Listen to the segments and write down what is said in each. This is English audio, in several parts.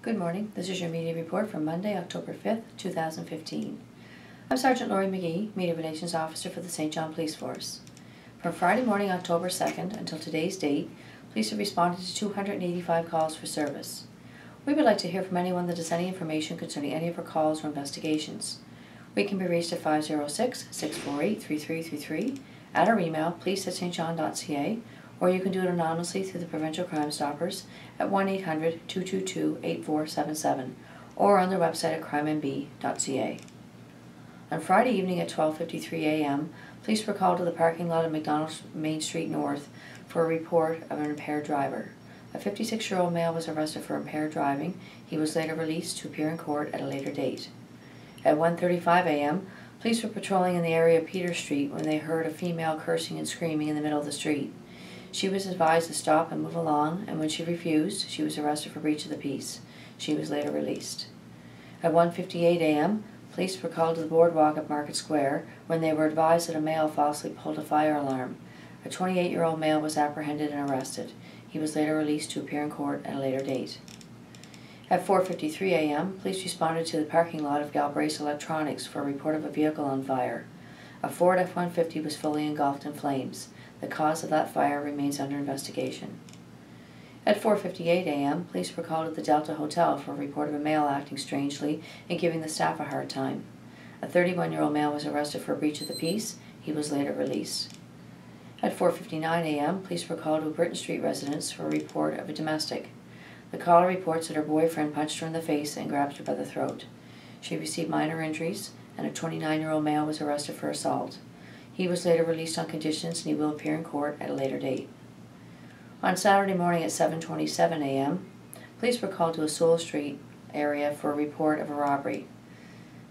Good morning. This is your media report from Monday, October 5th, 2015. I'm Sergeant Laurie McGee, Media Relations Officer for the St. John Police Force. From Friday morning, October 2nd until today's date, police have responded to 285 calls for service. We would like to hear from anyone that has any information concerning any of our calls or investigations. We can be reached at 506-648-3333, at our email, police@stjohn.ca, or you can do it anonymously through the Provincial Crime Stoppers at 1-800-222-8477 or on their website at crimemb.ca. On Friday evening at 12:53 a.m., police were called to the parking lot of McDonald's Main Street North for a report of an impaired driver. A 56-year-old male was arrested for impaired driving. He was later released to appear in court at a later date. At 1:35 a.m., police were patrolling in the area of Peter Street when they heard a female cursing and screaming in the middle of the street. She was advised to stop and move along, and when she refused, she was arrested for breach of the peace. She was later released. At 1:58 a.m., police were called to the boardwalk at Market Square when they were advised that a male falsely pulled a fire alarm. A 28-year-old male was apprehended and arrested. He was later released to appear in court at a later date. At 4:53 a.m., police responded to the parking lot of Galbraith Electronics for a report of a vehicle on fire. A Ford F-150 was fully engulfed in flames. The cause of that fire remains under investigation. At 4:58 a.m., police were called at the Delta Hotel for a report of a male acting strangely and giving the staff a hard time. A 31-year-old male was arrested for a breach of the peace. He was later released. At 4:59 a.m., police were called to a Britton Street residence for a report of a domestic. The caller reports that her boyfriend punched her in the face and grabbed her by the throat. She received minor injuries, and a 29-year-old male was arrested for assault. He was later released on conditions and he will appear in court at a later date. On Saturday morning at 7:27 a.m., police were called to a Sewell Street area for a report of a robbery.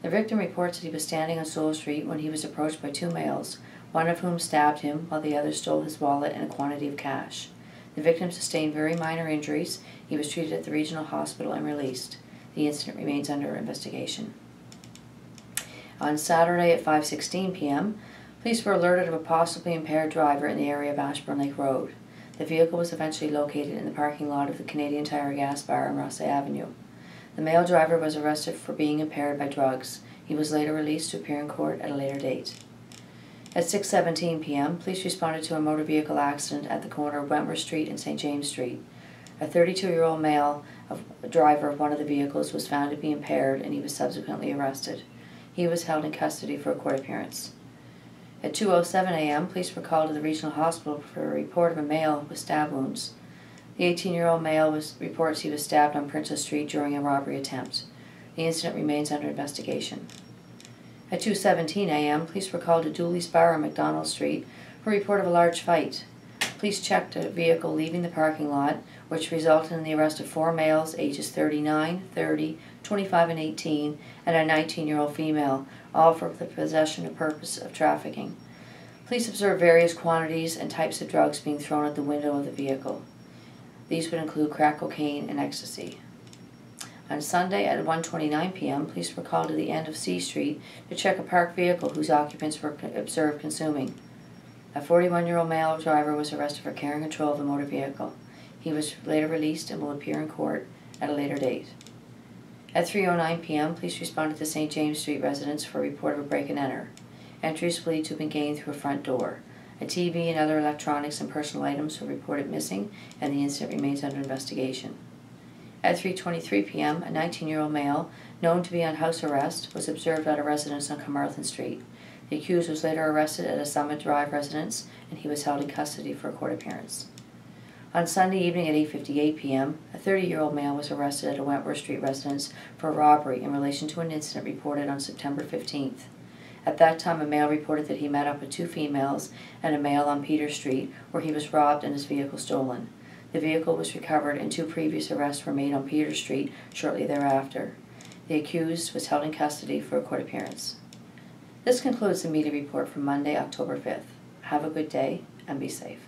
The victim reports that he was standing on Sewell Street when he was approached by two males, one of whom stabbed him while the other stole his wallet and a quantity of cash. The victim sustained very minor injuries. He was treated at the regional hospital and released. The incident remains under investigation. On Saturday at 5:16 p.m., police were alerted of a possibly impaired driver in the area of Ashburn Lake Road. The vehicle was eventually located in the parking lot of the Canadian Tire Gas Bar on Rossay Avenue. The male driver was arrested for being impaired by drugs. He was later released to appear in court at a later date. At 6:17 p.m., police responded to a motor vehicle accident at the corner of Wentworth Street and St. James Street. A 32-year-old male, driver of one of the vehicles, was found to be impaired and he was subsequently arrested. He was held in custody for a court appearance. At 2:07 a.m., police were called to the regional hospital for a report of a male with stab wounds. The 18-year-old male reports he was stabbed on Princess Street during a robbery attempt. The incident remains under investigation. At 2:17 a.m., police were called to Dooley's Bar on McDonald Street for a report of a large fight. Police checked a vehicle leaving the parking lot, which resulted in the arrest of four males ages 39, 30, 25, and 18, and a 19-year-old female, all for the possession and purpose of trafficking. Police observed various quantities and types of drugs being thrown at the window of the vehicle. These would include crack cocaine and ecstasy. On Sunday at 1:29 p.m., police were called to the end of C Street to check a parked vehicle whose occupants were observed consuming. A 41-year-old male driver was arrested for carrying control of the motor vehicle. He was later released and will appear in court at a later date. At 3:09 p.m., police responded to St. James Street residence for a report of a break and enter. Entries believed to have been gained through a front door. A TV and other electronics and personal items were reported missing, and the incident remains under investigation. At 3:23 p.m., a 19-year-old male, known to be on house arrest, was observed at a residence on Carmarthen Street. The accused was later arrested at a Summit Drive residence, and he was held in custody for a court appearance. On Sunday evening at 8:58 p.m., a 30-year-old male was arrested at a Wentworth Street residence for a robbery in relation to an incident reported on September 15th. At that time, a male reported that he met up with two females and a male on Peter Street, where he was robbed and his vehicle stolen. The vehicle was recovered and two previous arrests were made on Peter Street shortly thereafter. The accused was held in custody for a court appearance. This concludes the media report for Monday, October 5th. Have a good day and be safe.